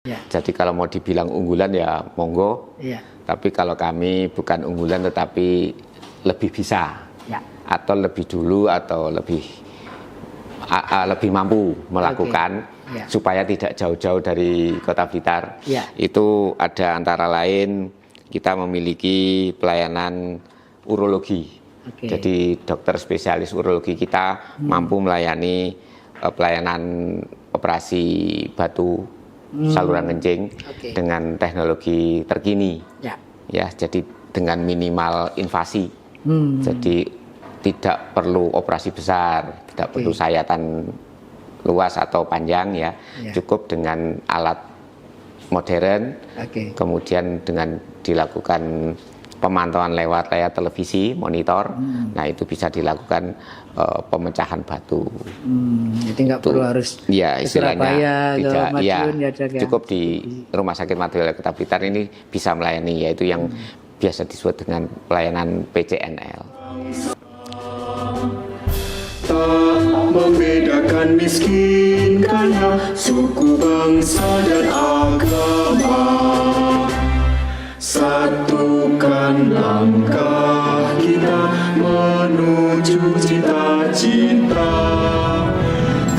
Ya. Jadi kalau mau dibilang unggulan ya monggo. Ya. Tapi kalau kami bukan unggulan tetapi lebih bisa. Ya. Atau lebih dulu atau lebih mampu melakukan supaya tidak jauh-jauh dari Kota Blitar. Itu ada antara lain kita memiliki pelayanan urologi. Jadi dokter spesialis urologi kita mampu melayani pelayanan operasi batu saluran kencing dengan teknologi terkini. Ya, jadi dengan minimal invasi. Jadi tidak perlu operasi besar, tidak perlu sayatan luas atau panjang ya. Cukup dengan alat modern. Kemudian dengan dilakukan pemantauan lewat layar televisi, monitor. Nah, itu bisa dilakukan pemecahan batu. Jadi nggak perlu harus ya, istilahnya Surabaya, tidak cukup di Rumah Sakit Madiwala Kota Blitar ini bisa melayani, yaitu yang biasa disebut dengan pelayanan PCNL. Tak membedakan miskin kaya, suku bangsa dan agama. Satukan langkah kita menuju cita-cita.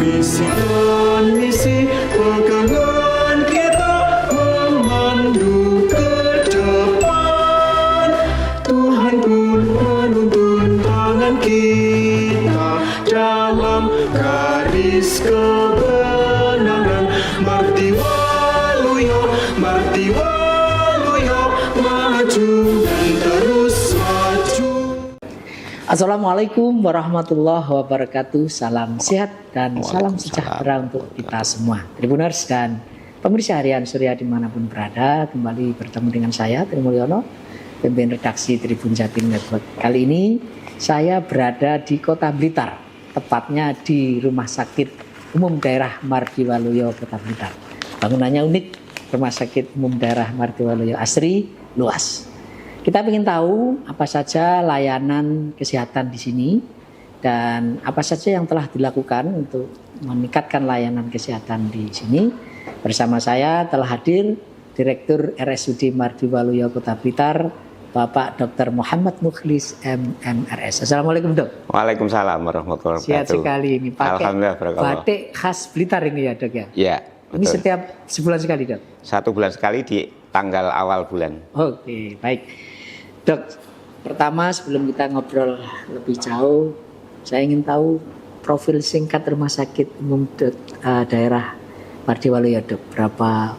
Visi dan misi pegangan kita memandu ke depan. Tuhan pun menuntun tangan kita dalam garis kebenaran. Martiwaluyo, Martiwaluyo, maju dan terus maju. Assalamualaikum warahmatullahi wabarakatuh. Salam sehat dan salam sejahtera untuk kita semua, Tribuners dan pemirsa harian Surya dimanapun berada. Kembali bertemu dengan saya Tri Mulyono, pemimpin redaksi Tribun Jatim Network. Kali ini saya berada di Kota Blitar, tepatnya di Rumah Sakit Umum Daerah Mardiwaluyo Kota Blitar. Bangunannya unik, Rumah Sakit Umum Daerah Mardiwaluyo asri, luas. Kita ingin tahu apa saja layanan kesehatan di sini dan apa saja yang telah dilakukan untuk meningkatkan layanan kesehatan di sini. Bersama saya telah hadir Direktur RSUD Mardiwaluyo Kota Blitar, Bapak Dr. Muhammad Mukhlis MMRS. Assalamualaikum, Dok. Waalaikumsalam warahmatullahi wabarakatuh. Sihat sekali ini pakai batik khas Blitar ini ya, Dok ya. Iya. Ini setiap sebulan sekali, Dok. 1 bulan sekali di tanggal awal bulan. Oke, baik. Dok, pertama sebelum kita ngobrol lebih jauh, saya ingin tahu profil singkat Rumah Sakit Umum Daerah Mardiwaluyo, Dok. Berapa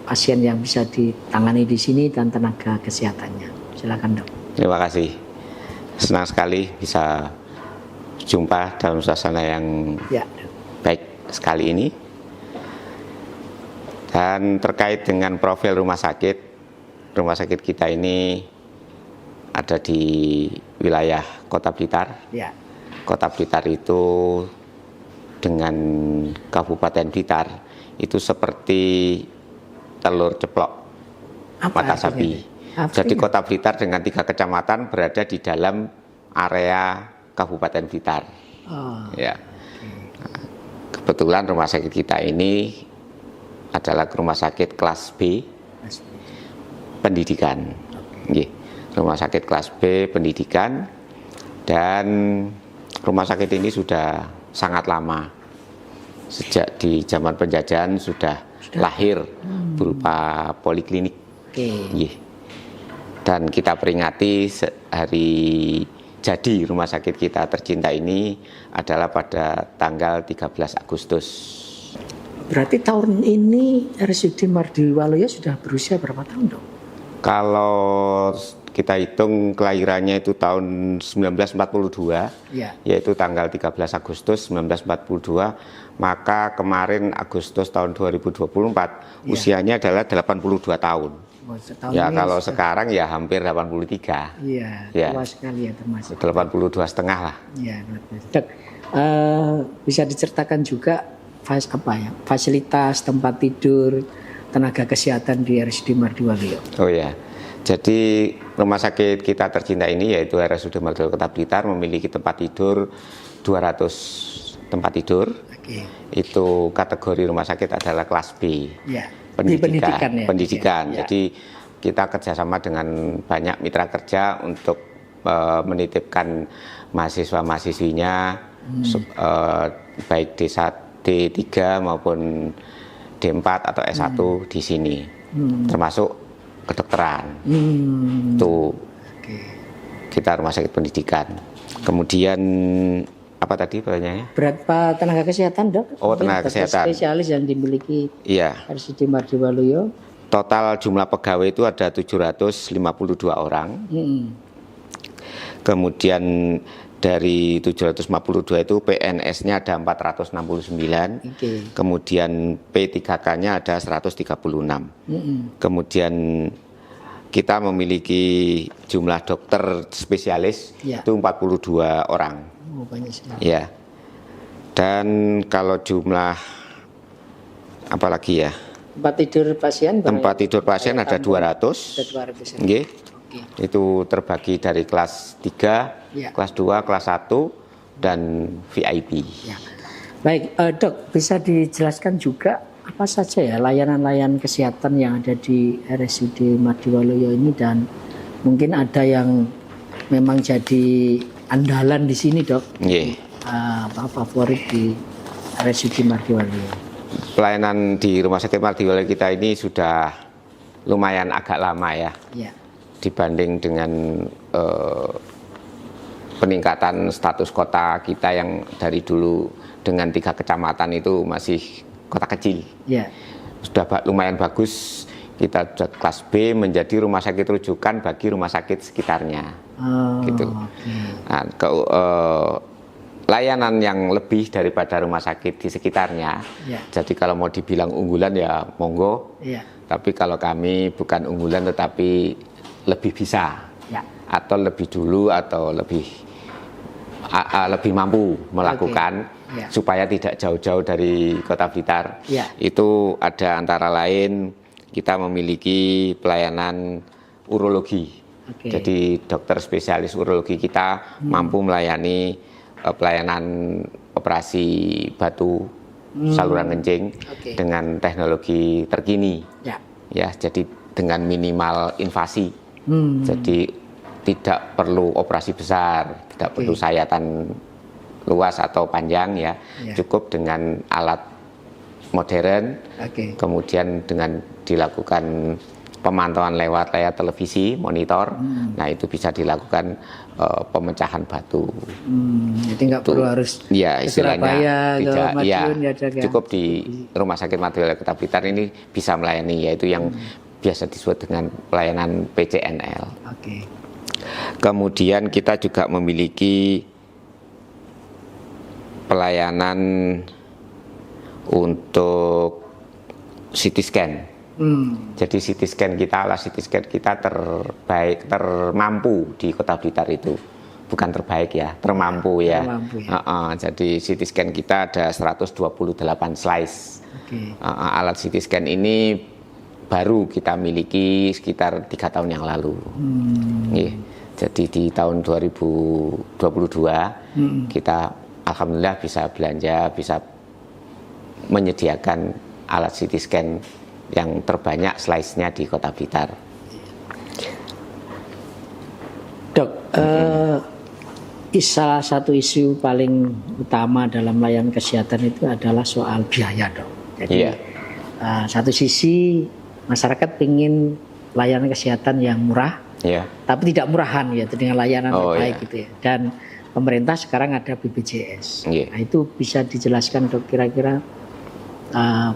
pasien yang bisa ditangani di sini dan tenaga kesehatannya? Silakan, Dok. Terima kasih. Senang sekali bisa jumpa dalam suasana yang baik sekali ini. Dan terkait dengan profil rumah sakit kita ini ada di wilayah Kota Blitar. Kota Blitar itu dengan Kabupaten Blitar itu seperti telur ceplok mata sapi. Jadi Kota Blitar dengan 3 kecamatan berada di dalam area Kabupaten Blitar. Ya. Kebetulan rumah sakit kita ini adalah rumah sakit kelas B pendidikan. Rumah sakit kelas B pendidikan, dan rumah sakit ini sudah sangat lama. Sejak di zaman penjajahan sudah lahir berupa poliklinik. Dan kita peringati hari jadi rumah sakit kita tercinta ini adalah pada tanggal 13 Agustus. Berarti tahun ini RSUD Mardiwaluyo sudah berusia berapa tahun, Dok? Kalau kita hitung kelahirannya itu tahun 1942, yaitu tanggal 13 Agustus 1942, maka kemarin Agustus tahun 2024 usianya adalah 82 tahun. Ya, kalau sekarang ya hampir 83. Tua sekali ya termasuk. 82 setengah lah. Dok, bisa diceritakan juga fasilitas tempat tidur, tenaga kesehatan di RSUD Mardiwaluyo? Oh ya. Jadi rumah sakit kita tercinta ini yaitu RSUD Mardiwaluyo Kota Blitar memiliki tempat tidur 200 tempat tidur. Itu kategori rumah sakit adalah kelas B. pendidikan. Jadi kita kerjasama dengan banyak mitra kerja untuk menitipkan mahasiswa-mahasiswinya baik D3 maupun D4 atau S1 di sini, termasuk kedokteran. Itu kita rumah sakit pendidikan. Kemudian apa tadi pertanyaannya? Berapa tenaga kesehatan, Dok? Oh, tenaga kesehatan spesialis yang dimiliki RSUD Mardiwaluyo. Total jumlah pegawai itu ada 752 orang. Kemudian dari 752 itu PNS-nya ada 469. Kemudian P3K-nya ada 136. Kemudian kita memiliki jumlah dokter spesialis itu 42 orang. Oh, banyak sekali. Ya. Dan kalau jumlah apa lagi ya? Tempat tidur pasien ada 200. Nggih. Itu terbagi dari kelas 3, kelas 2, kelas 1 dan VIP. Baik, Dok, bisa dijelaskan juga apa saja ya layanan-layanan kesehatan yang ada di RSUD Mardiwaluyo ini, dan mungkin ada yang memang jadi andalan di sini, Dok. Apa favorit di RSUD Mardiwaluyo? Pelayanan di Rumah Sakit Mardiwaluyo kita ini sudah lumayan agak lama ya. Dibanding dengan peningkatan status kota kita yang dari dulu dengan 3 kecamatan itu masih kota kecil. Sudah lumayan bagus. Kita sudah kelas B menjadi rumah sakit rujukan bagi rumah sakit sekitarnya. Gitu. Nah, layanan yang lebih daripada rumah sakit di sekitarnya. Jadi kalau mau dibilang unggulan ya monggo. Tapi kalau kami bukan unggulan tetapi lebih bisa. Atau lebih dulu atau lebih mampu melakukan supaya tidak jauh-jauh dari Kota Blitar. Itu ada antara lain kita memiliki pelayanan urologi. Jadi dokter spesialis urologi kita mampu melayani pelayanan operasi batu saluran kencing dengan teknologi terkini. Ya, jadi dengan minimal invasi. Jadi tidak perlu operasi besar, tidak perlu sayatan luas atau panjang ya. Cukup dengan alat modern. Kemudian dengan dilakukan pemantauan lewat layar televisi, monitor. Nah, itu bisa dilakukan pemecahan batu. Jadi nggak perlu harus istilahnya cukup di Rumah Sakit Mardiwaluyo Kota Blitar ini bisa melayani, yaitu yang biasa disebut dengan pelayanan PCNL. Kemudian kita juga memiliki pelayanan untuk CT scan. Jadi CT scan kita, alat CT scan kita termampu di Kota Blitar itu. Bukan terbaik ya, termampu ya. Jadi CT scan kita ada 128 slice. Alat CT scan ini baru kita miliki sekitar 3 tahun yang lalu. Jadi di tahun 2022 kita alhamdulillah bisa belanja, bisa menyediakan alat CT scan yang terbanyak slice-nya di Kota Blitar. Dok, salah satu isu paling utama dalam layanan kesehatan itu adalah soal biaya, Dok. Jadi satu sisi masyarakat ingin layanan kesehatan yang murah, tapi tidak murahan ya, dengan layanan terbaik gitu ya. Dan pemerintah sekarang ada BPJS. Nah, itu bisa dijelaskan, Dok, kira-kira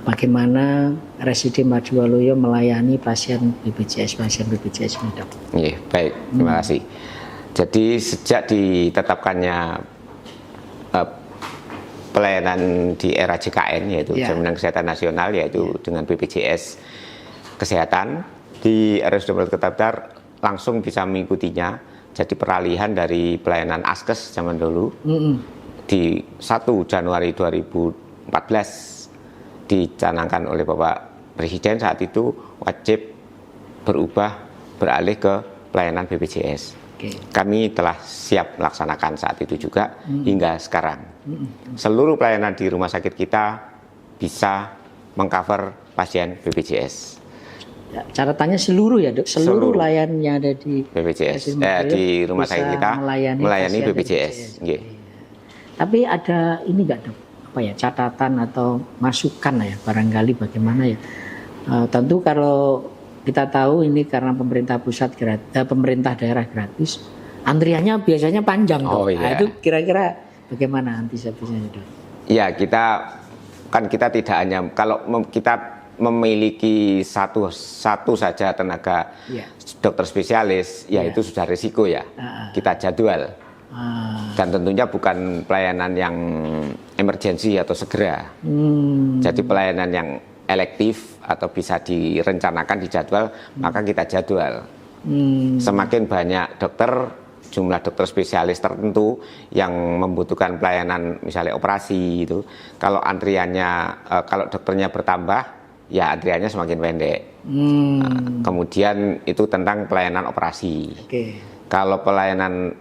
bagaimana RSUD Mardiwaluyo melayani pasien BPJS ini, Dok? Baik, terima kasih. Jadi sejak ditetapkannya pelayanan di era JKN, yaitu Jaminan Kesehatan Nasional, yaitu dengan BPJS Kesehatan, di RSUD Mardiwaluyo Kota Blitar langsung bisa mengikutinya. Jadi peralihan dari pelayanan Askes zaman dulu di 1 Januari 2014 dicanangkan oleh Bapak Presiden saat itu wajib beralih ke pelayanan BPJS. Kami telah siap melaksanakan saat itu juga hingga sekarang. Seluruh pelayanan di rumah sakit kita bisa mengcover pasien BPJS. Ya, catatannya seluruh ya, Dok. Seluruh layan yang ada di BPJS di rumah sakit kita melayani BPJS. BPJS. Tapi ada ini nggak, Dok? Apa ya, catatan atau masukan ya barangkali bagaimana ya? Tentu kalau kita tahu ini karena pemerintah pusat pemerintah daerah gratis, antriannya biasanya panjang, Dok. Nah, itu kira-kira bagaimana antisipasinya, Dok? Ya, kita tidak hanya kalau kita memiliki satu saja tenaga dokter spesialis, ya itu sudah risiko ya. Kita jadwal. Dan tentunya bukan pelayanan yang emergensi atau segera. Jadi pelayanan yang elektif atau bisa direncanakan di jadwal, maka kita jadwal. Semakin banyak jumlah dokter spesialis tertentu yang membutuhkan pelayanan misalnya operasi itu, kalau antriannya kalau dokternya bertambah, ya antriannya semakin pendek. Nah, kemudian itu tentang pelayanan operasi. Kalau pelayanan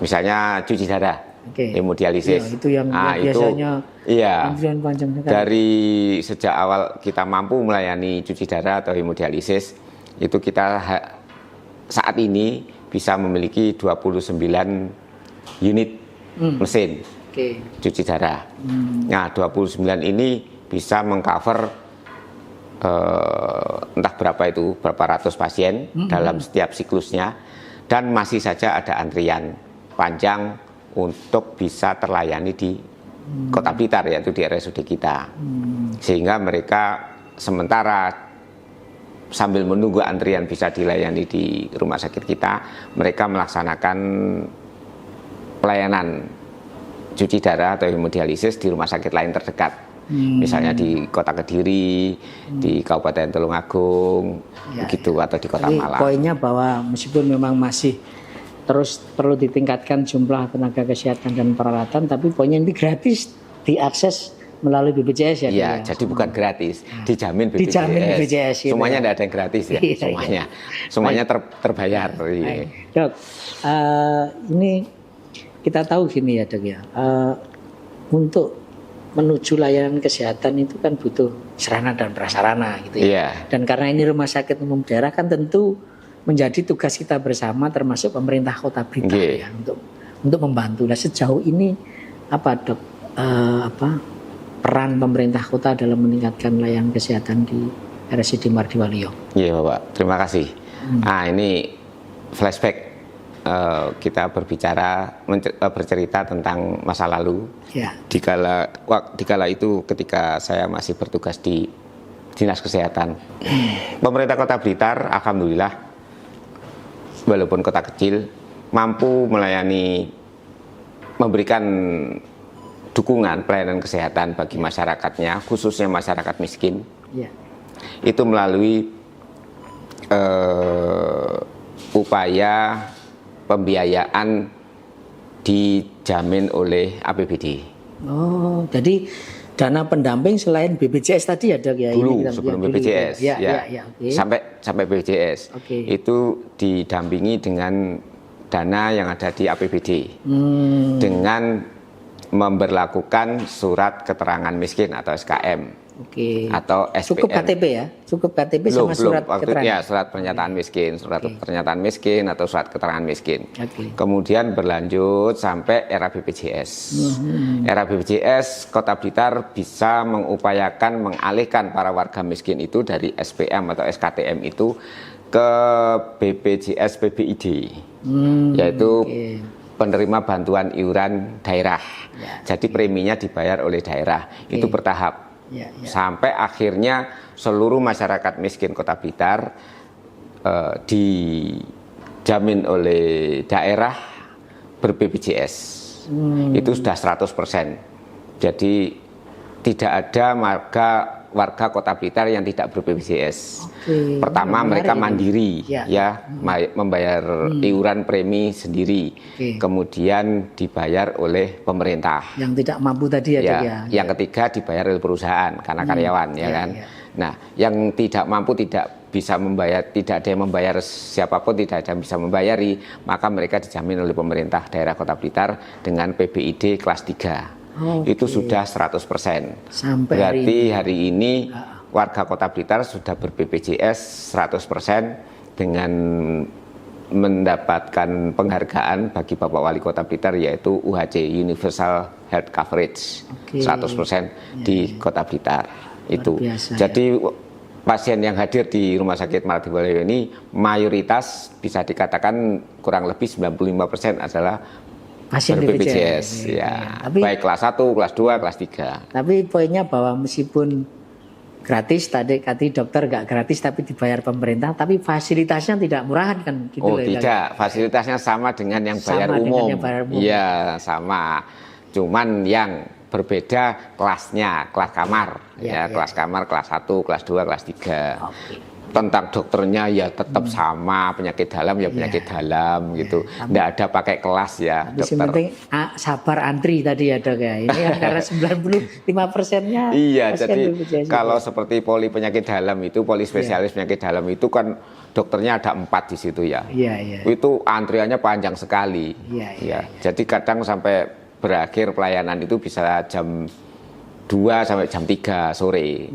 misalnya cuci darah, hemodialisis, itu yang biasanya antrian panjang sekali. Dari sejak awal kita mampu melayani cuci darah atau hemodialisis, itu kita saat ini bisa memiliki 29 unit mesin cuci darah. Nah, 29 ini bisa mengcover entah berapa ratus pasien dalam setiap siklusnya, dan masih saja ada antrian panjang untuk bisa terlayani di Kota Blitar, yaitu di RSUD kita. Sehingga mereka sementara sambil menunggu antrian bisa dilayani di rumah sakit kita, mereka melaksanakan pelayanan cuci darah atau hemodialisis di rumah sakit lain terdekat. Misalnya di Kota Kediri, di Kabupaten Tulungagung, begitu, atau di Kota Malang. Poinnya bahwa meskipun memang masih terus perlu ditingkatkan jumlah tenaga kesehatan dan peralatan, tapi poinnya ini gratis diakses melalui BPJS ya. Iya, jadi bukan gratis, dijamin BPJS. Dijamin BPJS gitu. Semuanya tidak ada yang gratis ya, semuanya terbayar. Dok, ini kita tahu gini ya, Dok ya. Untuk menuju layanan kesehatan itu kan butuh sarana dan prasarana gitu ya. Dan karena ini rumah sakit umum daerah kan tentu menjadi tugas kita bersama, termasuk pemerintah Kota Blitar ya, untuk membantu. Nah, sejauh ini apa, Dok, peran pemerintah kota dalam meningkatkan layanan kesehatan di RSUD Mardiwaluyo? Iya, Bapak, terima kasih. Ini flashback, kita bercerita tentang masa lalu. Dikala itu ketika saya masih bertugas di Dinas Kesehatan. Pemerintah Kota Blitar, alhamdulillah, walaupun kota kecil, mampu memberikan dukungan pelayanan kesehatan bagi masyarakatnya, khususnya masyarakat miskin. Itu melalui upaya pembiayaan dijamin oleh APBD. Oh, jadi dana pendamping selain BPJS tadi ya, Dok ya? Dulu sebelum BPJS, sampai BPJS, itu didampingi dengan dana yang ada di APBD, dengan memberlakukan surat keterangan miskin atau SKM. Atau SPM. Cukup KTP ya? Cukup KTP sama surat keterangan? Ya, surat pernyataan miskin, pernyataan miskin atau surat keterangan miskin. Kemudian berlanjut sampai era BPJS. Era BPJS, Kota Blitar bisa mengupayakan mengalihkan para warga miskin itu dari SPM atau SKTM itu ke BPJS PBID, yaitu penerima bantuan iuran daerah. Jadi preminya dibayar oleh daerah. Itu bertahap. Sampai akhirnya seluruh masyarakat miskin Kota Blitar dijamin oleh daerah ber-BPJS. Itu sudah 100%. Jadi tidak ada warga Kota Blitar yang tidak ber-BPJS. Pertama, mereka mandiri, membayar iuran premi sendiri. Kemudian dibayar oleh pemerintah. Yang tidak mampu tadi ya. Yang ketiga dibayar oleh perusahaan karena karyawan, Nah, yang tidak mampu, tidak bisa membayar, tidak ada yang membayar, siapapun tidak ada yang bisa membayari, maka mereka dijamin oleh pemerintah daerah Kota Blitar dengan PBID kelas 3. itu sudah 100%. Sampai berarti hari ini warga Kota Blitar sudah ber-BPJS 100% dengan mendapatkan penghargaan bagi Bapak Wali Kota Blitar, yaitu UHC, Universal Health Coverage, 100% di Kota Blitar. Itu. Jadi pasien yang hadir di Rumah Sakit Mardi Waluyo ini mayoritas bisa dikatakan kurang lebih 95% adalah pasien BPJS. Tapi, baik kelas 1, kelas 2, kelas 3. Tapi poinnya bahwa meskipun gratis, tadi dokter nggak gratis tapi dibayar pemerintah, tapi fasilitasnya tidak murah kan? Gitu tidak, fasilitasnya sama dengan yang bayar umum. Iya, sama. Cuman yang berbeda kelasnya, kelas kamar, kelas kamar, kelas 1, kelas 2, kelas 3. Tentang dokternya ya tetap sama, penyakit dalam ya penyakit dalam gitu. Nggak ada pakai kelas ya dokter. Yang penting sabar antri tadi ya dok ya. Ini kan karena 95%-nya. Iya, jadi kalau seperti poli penyakit dalam itu, poli spesialis penyakit dalam itu kan dokternya ada 4 di situ ya. Itu antriannya panjang sekali. Jadi kadang sampai berakhir pelayanan itu bisa jam 2 sampai jam 3 sore.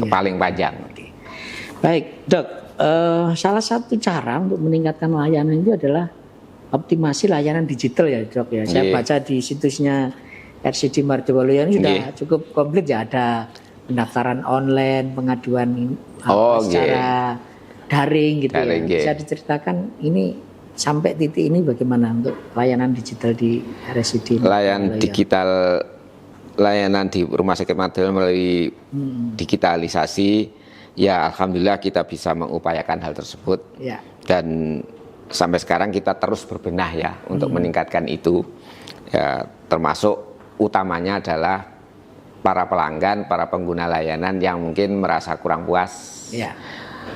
Paling panjang. Baik, Dok. Salah satu cara untuk meningkatkan layanan itu adalah optimasi layanan digital ya, Dok ya. Saya baca di situsnya RSUD Mardi Waluyo ini sudah cukup komplit ya, ada pendaftaran online, pengaduan secara daring gitu ya. Bisa diceritakan ini sampai titik ini bagaimana untuk layanan digital di RSUD? Layanan di Rumah Sakit Mardi Waluyo melalui digitalisasi, ya alhamdulillah kita bisa mengupayakan hal tersebut. Dan sampai sekarang kita terus berbenah ya untuk meningkatkan itu. Ya, termasuk utamanya adalah para pelanggan, para pengguna layanan yang mungkin merasa kurang puas,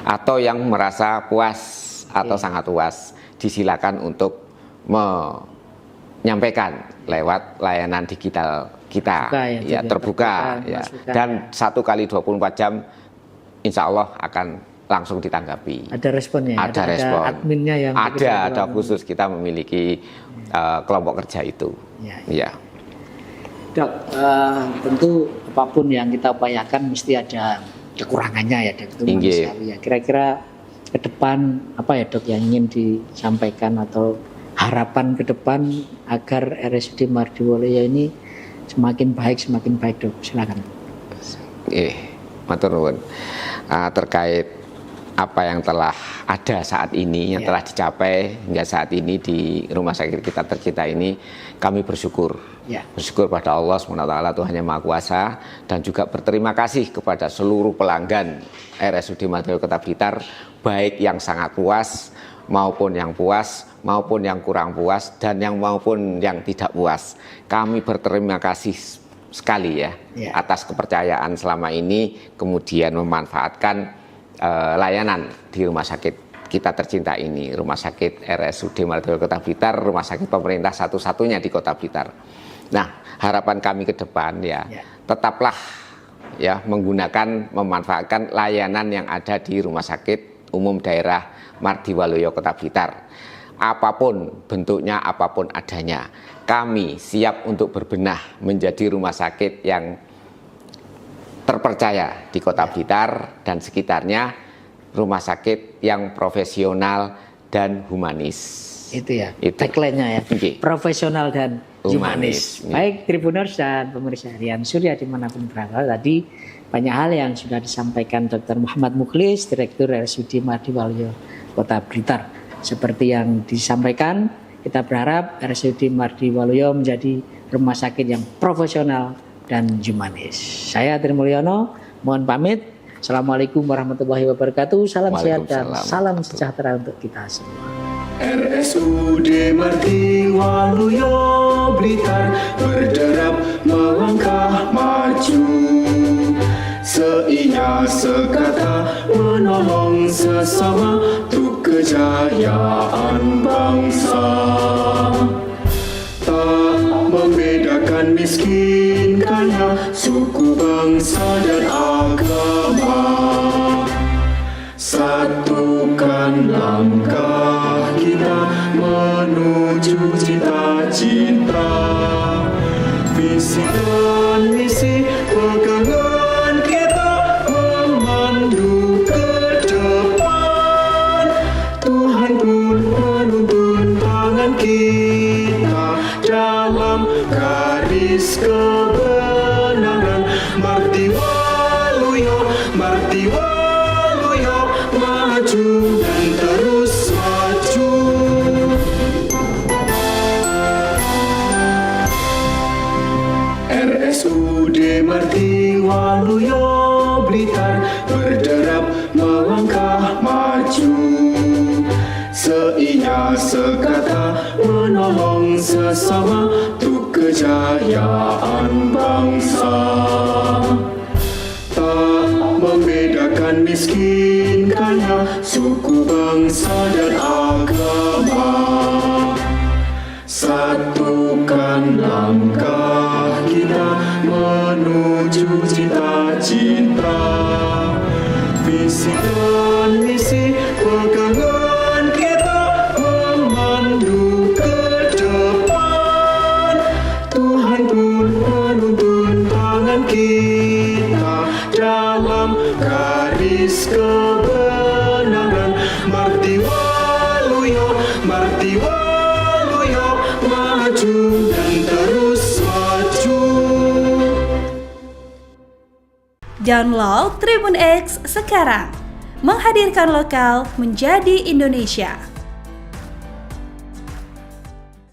atau yang merasa puas atau sangat puas, disilakan untuk menyampaikan lewat layanan digital kita, terbuka ya. Dan 1 kali 24 jam insya Allah akan langsung ditanggapi. Ada responnya? Ada respon. Adminnya yang ada khusus, kita memiliki kelompok kerja itu. Dok, tentu apapun yang kita upayakan mesti ada kekurangannya ya, Dok. Itu manusiawi ya. Kira-kira ke depan apa ya, Dok, yang ingin disampaikan atau harapan ke depan agar RSUD Mardi Waluyo ini semakin baik, Dok. Silakan. Matur nuwun. Terkait apa yang telah ada saat ini, yang telah dicapai hingga saat ini di rumah sakit kita tercinta ini, kami bersyukur. Bersyukur pada Allah SWT, Tuhan Yang Maha Kuasa, dan juga berterima kasih kepada seluruh pelanggan RSUD Mardi Waluyo Kota Blitar, baik yang sangat puas maupun yang puas, maupun yang kurang puas, dan maupun yang tidak puas. Kami berterima kasih sekali ya atas kepercayaan selama ini, kemudian memanfaatkan layanan di rumah sakit kita tercinta ini, Rumah Sakit RSUD Mardi Waluyo Kota Blitar, rumah sakit pemerintah satu-satunya di Kota Blitar. Nah, harapan kami ke depan tetaplah memanfaatkan layanan yang ada di Rumah Sakit Umum Daerah Mardi Waluyo Kota Blitar. Apapun bentuknya, apapun adanya, kami siap untuk berbenah menjadi rumah sakit yang terpercaya di Kota Blitar dan sekitarnya, rumah sakit yang profesional dan humanis. Itu ya, tagline-nya ya, profesional dan humanis. Baik Tribuners dan pemirsa harian Surya dimanapun berada, tadi banyak hal yang sudah disampaikan Dr. Muhammad Mukhlis, Direktur RSUD Mardi Waluyo Kota Blitar. Seperti yang disampaikan, kita berharap RSUD Mardi Waluyo menjadi rumah sakit yang profesional dan humanis. Saya Tri Mulyono, mohon pamit. Assalamualaikum warahmatullahi wabarakatuh. Salam sehat dan salam sejahtera untuk kita semua. RSUD Mardi Waluyo Blitar berderap melangkah maju, seinya sekata menolong sesama untuk kejayaan bangsa. Tak membedakan miskin kaya, suku, bangsa dan agama. Satukan langkah kita menuju cita-cita. Marti Waluyo, Marti Waluyo, maju dan terus maju. RSUD Marti Waluyo Blitar berderap melangkah maju. Seinya sekata menolong sesama untuk kejayaan bangsa. Tak membedakan miskin kaya, suku bangsa dan agama. Satukan langkah kita menuju cita-cita. Visi dan misi pegangan kita memandu ke depan. Tuhan pun menuntun tangan kita dalam garis kebenaran. Marti Waluyo, Marti Waluyo, maju dan terus maju. Download Tribun X sekarang, menghadirkan lokal menjadi Indonesia.